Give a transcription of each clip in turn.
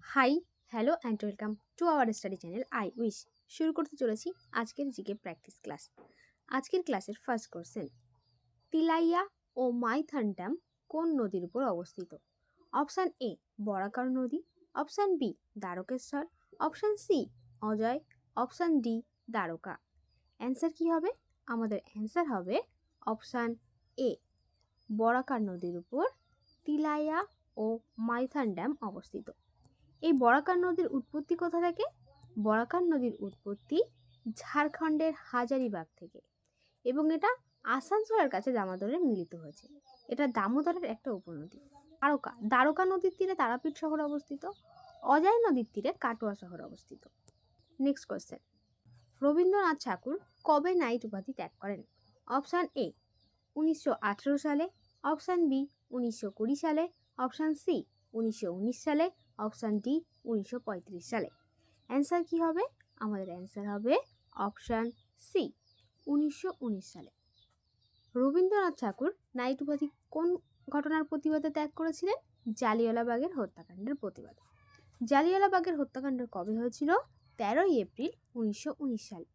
High, hello and welcome to our study channel I wish. শুরু করতে চলেছি আজকের জিকে প্র্যাকটিস ক্লাস। আজকের ক্লাসের ফার্স্ট কোশ্চেন, তিলাইয়া ও মাইথন ড্যাম কোন নদীর উপর অবস্থিত? অপশান এ বরাকর নদী, option B Dwarakeswar, option C Ajay, option D Dwarka. Answer কি হবে? আমাদের অ্যান্সার হবে অপশান এ, বরাকর নদীর উপর তিলাইয়া ও মাইথন ড্যাম অবস্থিত। এই বরাকর নদীর উৎপত্তি কোথা থেকে? বরাকর নদীর উৎপত্তি ঝাড়খণ্ডের হাজারিবাগ থেকে এবং এটা আসানসোলের কাছে দামোদরে মিলিত হয়েছে। এটা দামোদরের একটা উপনদী। দ্বারকা নদীর তীরে তারাপীঠ শহর অবস্থিত। অজয় নদীর তীরে কাটোয়া শহর অবস্থিত। নেক্সট কোয়েশ্চেন, রবীন্দ্রনাথ ঠাকুর কবে নাইট উপাধি ত্যাগ করেন? অপশান এ 1918 সালে, অপশান বি 1920 সালে, অপশান সি 1919 সালে, অপশান ডি 1935 সালে। অ্যান্সার কি হবে? আমাদের অ্যান্সার হবে অপশান সি 1919 সালে। রবীন্দ্রনাথ ঠাকুর নাইট উপাধি কোন ঘটনার প্রতিবাদে ত্যাগ করেছিলেন? জালিয়ানওয়ালাবাগের হত্যাকাণ্ডের প্রতিবাদে। জালিয়ানওয়ালাবাগের হত্যাকাণ্ড কবে হয়েছিল? 13 এপ্রিল 1919 সালে।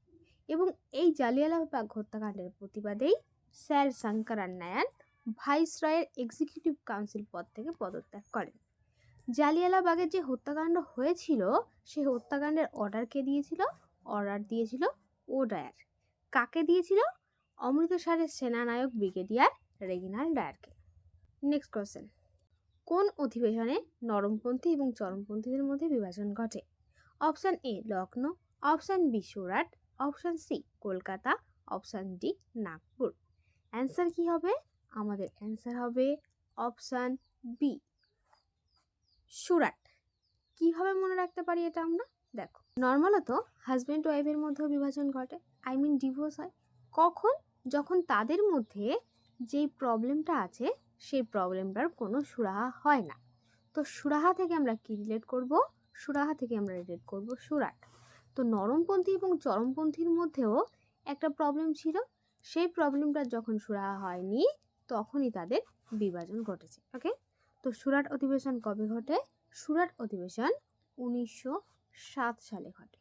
এবং এই জালিয়ানওয়ালাবাগ হত্যাকাণ্ডের প্রতিবাদেই স্যার শঙ্করন নারায়ণ ভাইসরয়ের এক্সিকিউটিভ কাউন্সিল পদ থেকে পদত্যাগ করেন। জালিয়ানওয়ালাবাগের যে হত্যাকাণ্ড হয়েছিল সেই হত্যাকাণ্ডের অর্ডার কে দিয়েছিল? অর্ডার দিয়েছিল ওডায়ার। কাকে দিয়েছিল? অমৃতসরের সেনানায়ক ব্রিগেডিয়ার রেজিনাল্ড ডায়ারকে। নেক্সট কোশ্চেন, কোন অধিবেশনে নরমপন্থী এবং চরমপন্থীদের মধ্যে বিভাজন ঘটে? Option A Lucknow, option B Surat, option C Kolkata, option D Nagpur. Answer কি হবে? আমাদের অ্যান্সার হবে অপশান বি সুরাট। কিভাবে মনে রাখতে পারি এটা আমরা? দেখো, নর্মালত হাজব্যান্ড ওয়াইফের মধ্যেও বিভাজন ঘটে, ডিভোর্স হয়। কখন? যখন তাদের মধ্যে যেই প্রবলেমটা আছে সেই প্রবলেমটার কোনো সুরাহা হয় না। তো সুরাহা থেকে আমরা কি রিলেট করব? সুরাহা থেকে আমরা রিলেট করব সুরাট। তো নরমপন্থী এবং চরমপন্থীর মধ্যেও একটা প্রবলেম ছিল, সেই প্রবলেমটা যখন সুরাহা হয়নি তখনই তাদের বিভাজন ঘটেছে। ওকে, তো সুরাট অধিবেশন কবে ঘটে? সুরাট অধিবেশন 1907 সালে ঘটে।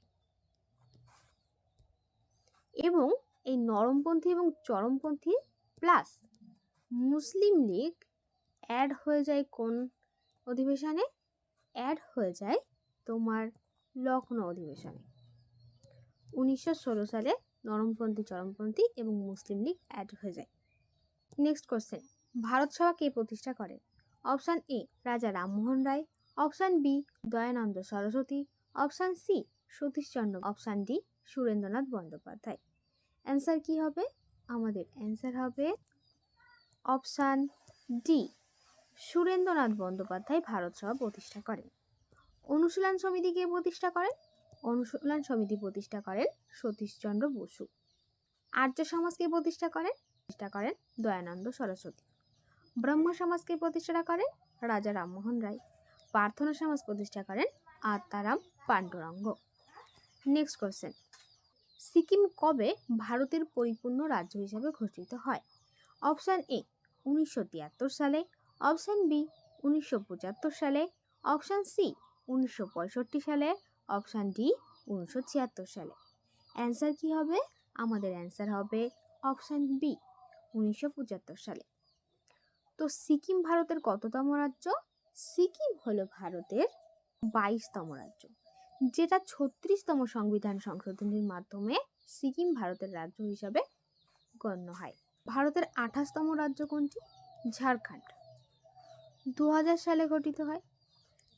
এবং এই নরমপন্থী এবং চরমপন্থী প্লাস মুসলিম লীগ অ্যাড হয়ে যায় কোন অধিবেশনে? অ্যাড হয়ে যায় তোমার লখনৌ অধিবেশনে। 1916 সালে নরমপন্থী, চরমপন্থী এবং মুসলিম লীগ অ্যাড হয়ে যায়। নেক্সট কোশ্চেন, ভারত সভা কে প্রতিষ্ঠা করেন? Option A Raja Rammohan Roy, option B Dayananda Saraswati, option C Satishchandra, option D Surendranath Bandyopadhyay. Answer কি হবে? আমাদের অ্যান্সার হবে অপশান ডি সুরেন্দ্রনাথ বন্দ্যোপাধ্যায় ভারত সভা প্রতিষ্ঠা করেন। অনুশীলন সমিতি কে প্রতিষ্ঠা করেন? অনুশীলন সমিতি প্রতিষ্ঠা করেন সতীশচন্দ্র বসু। আর্য সমাজকে প্রতিষ্ঠা করেন দয়ানন্দ সরস্বতী। ব্রহ্ম সমাজকে প্রতিষ্ঠা করেন রাজা রামমোহন রায়। প্রার্থনা সমাজ প্রতিষ্ঠা করেন আত্মারাম পাণ্ডুরঙ্গ। নেক্সট কোশ্চেন, সিকিম কবে ভারতের পরিপূর্ণ রাজ্য হিসাবে ঘোষিত হয়? অপশান এ 1973 সালে, অপশান বি 1975 সালে, অপশান সি 1965 সালে, অপশান ডি 1976 সালে। অ্যান্সার কি হবে? আমাদের অ্যান্সার হবে অপশান বি 1975 সালে। তো সিকিম ভারতের কততম রাজ্য? সিকিম হলো ভারতের 22তম রাজ্য, যেটা 36তম সংবিধান সংশোধনীর মাধ্যমে সিকিম ভারতের রাজ্য হিসাবে গণ্য হয়। ভারতের 28তম রাজ্য কোনটি? ঝাড়খণ্ড, 2000 সালে গঠিত হয়।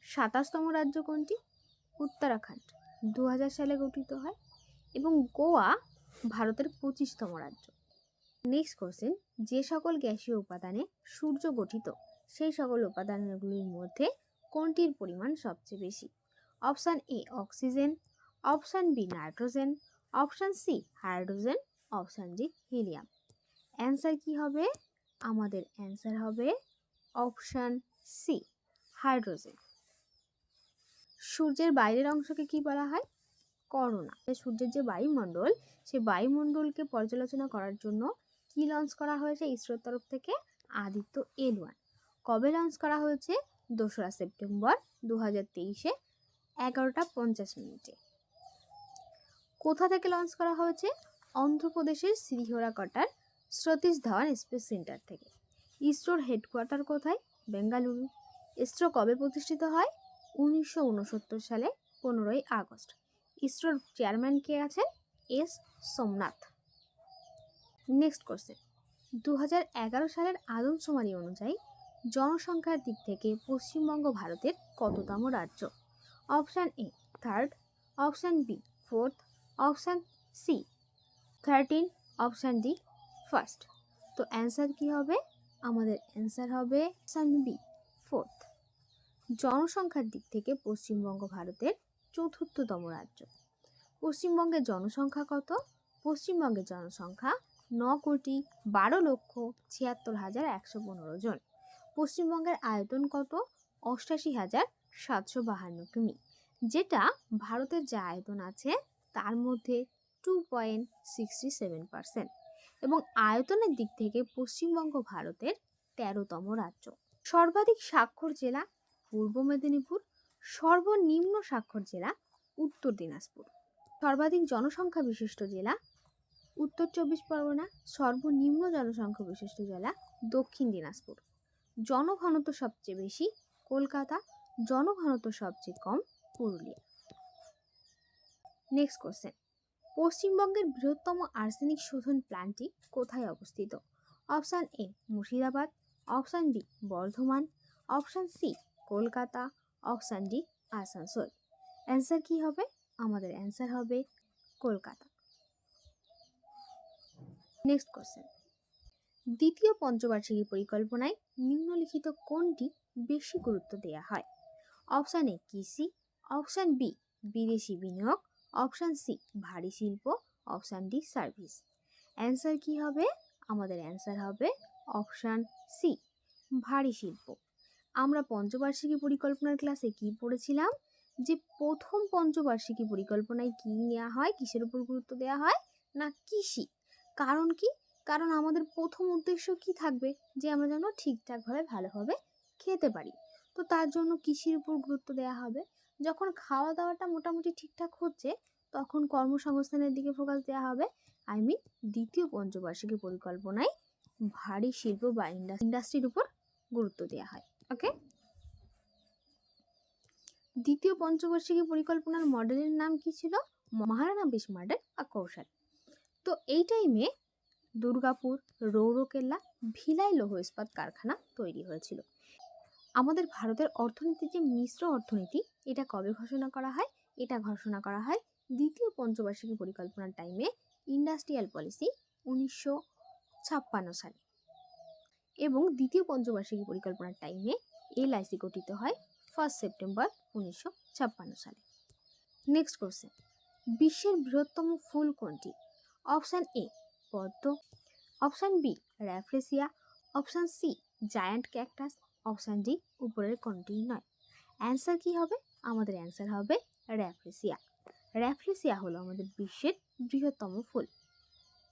27তম রাজ্য কোনটি? উত্তরাখণ্ড, 2000 সালে গঠিত হয়। এবং গোয়া ভারতের 25তম রাজ্য। নেক্সট কোশ্চেন, যে সকল গ্যাসীয় উপাদানে সূর্য গঠিত সেই সকল উপাদানগুলির মধ্যে কোনটির পরিমাণ সবচেয়ে বেশি? Option A oxygen, option B nitrogen, option C hydrogen, option D helium. Answer কি হবে? আমাদের অ্যান্সার হবে অপশান সি হাইড্রোজেন। সূর্যের বাইরের অংশকে কি বলা হয়? করোনা। সূর্যের যে বায়ুমণ্ডল, সেই বায়ুমণ্ডলকে পর্যালোচনা করার জন্য কি লঞ্চ করা হয়েছে ইসরোর তরফ থেকে? আদিত্য L1। কবে লঞ্চ করা হয়েছে? 2রা সেপ্টেম্বর 2023-এ 11:50 কোথা থেকে লঞ্চ করা হয়েছে? অন্ধ্রপ্রদেশের শ্রীহরিকোটার সতীশ ধাওয়ান স্পেস সেন্টার থেকে। ইসরোর হেডকোয়ার্টার কোথায়? বেঙ্গালুরু। ইসরো কবে প্রতিষ্ঠিত হয়? 1969 সালে 15ই আগস্ট। ইসরোর চেয়ারম্যান কে আছেন? এস সোমনাথ। নেক্সট কোশ্চেন, 2011 সালের আদমশুমারি অনুযায়ী জনসংখ্যার দিক থেকে পশ্চিমবঙ্গ ভারতের কততম রাজ্য? Option A 3rd, option B 4th, option C 13, option D 1st। তো অ্যান্সার কি হবে? আমাদের অ্যান্সার হবে অপশান বি 4th। জনসংখ্যার দিক থেকে পশ্চিমবঙ্গ ভারতের 4র্থতম রাজ্য। পশ্চিমবঙ্গের জনসংখ্যা কত? পশ্চিমবঙ্গের জনসংখ্যা 9,12,76,115 জন। পশ্চিমবঙ্গের আয়তন কত? 88,752 কিমি, যেটা ভারতের যে আয়তন আছে তার মধ্যে 2.67%। এবং আয়তনের দিক থেকে পশ্চিমবঙ্গ ভারতের 13তম রাজ্য। সর্বাধিক স্বাক্ষর জেলা পূর্ব মেদিনীপুর, সর্বনিম্ন স্বাক্ষর জেলা উত্তর দিনাজপুর। সর্বাধিক জনসংখ্যা বিশিষ্ট জেলা উত্তর 24 পরগনা, সর্বনিম্ন জনসংখ্যা বিশিষ্ট জেলা দক্ষিণ দিনাজপুর। জনঘনত্ব সবচেয়ে বেশি কলকাতা, জনঘনত্ব সবচেয়ে কম পুরুলিয়া। নেক্সট কোশ্চেন, পশ্চিমবঙ্গের বৃহত্তম আর্সেনিক শোধন প্ল্যান্টটি কোথায় অবস্থিত? Option A Murshidabad, option B Bardhaman, option C Kolkata, option D Asansol. Answer কি হবে? আমাদের অ্যান্সার হবে কলকাতা। নেক্সট কোশ্চেন, দ্বিতীয় পঞ্চবার্ষিকী পরিকল্পনায় নিম্নলিখিত কোনটি বেশি গুরুত্ব দেওয়া হয়? অপশান এ কৃষি, অপশান বি বিদেশি বিনিয়োগ, অপশান সি ভারী শিল্প, অপশান ডি সার্ভিস। অ্যান্সার কি হবে? আমাদের অ্যান্সার হবে অপশান সি ভারী শিল্প। আমরা পঞ্চবার্ষিকী পরিকল্পনার ক্লাসে কি পড়েছিলাম? যে প্রথম পঞ্চবার্ষিকী পরিকল্পনায় কি নেওয়া হয়, কিসের উপর গুরুত্ব দেওয়া হয়? না কৃষি। কারণ কি? কারণ আমাদের প্রথম উদ্দেশ্য কি থাকবে? যে আমরা যেন ঠিকঠাকভাবে ভালোভাবে খেতে পারি। তো তার জন্য কৃষির উপর গুরুত্ব দেওয়া হবে। যখন খাওয়া দাওয়াটা মোটামুটি ঠিকঠাক হচ্ছে তখন কর্মসংস্থানের দিকে ফোকাস দেওয়া হবে। দ্বিতীয় পঞ্চবার্ষিকী পরিকল্পনায় ভারী শিল্প বা ইন্ডাস্ট্রির উপর গুরুত্ব দেওয়া হয়। ওকে, দ্বিতীয় পঞ্চবার্ষিকী পরিকল্পনার মডেলের নাম কি ছিল? মহারানা বিশ মডেল বা কৌশল। তো এই টাইমে দুর্গাপুর, রৌরকেল্লা, ভিলাই লৌহ ইস্পাত কারখানা তৈরি হয়েছিল। আমাদের ভারতের অর্থনীতি যে মিশ্র অর্থনীতি, এটা কবে ঘোষণা করা হয়? এটা ঘোষণা করা হয় দ্বিতীয় পঞ্চবার্ষিকী পরিকল্পনার টাইমে, ইন্ডাস্ট্রিয়াল পলিসি 1956 সালে। এবং দ্বিতীয় পঞ্চবার্ষিকী পরিকল্পনার টাইমে এলআইসি গঠিত হয় 1 সেপ্টেম্বর 1956 সালে। নেক্সট কোশ্চেন, বিশ্বের বৃহত্তম ফুল কোনটি? অপশান এ পদ্ম, option B rafflesia, option C giant cactus, option D উপরের কোনটি নয়। অ্যান্সার কি হবে? আমাদের অ্যান্সার হবে র্যাফ্লেসিয়া। র্যাফ্লেসিয়া হলো আমাদের বিশ্বের বৃহত্তম ফুল।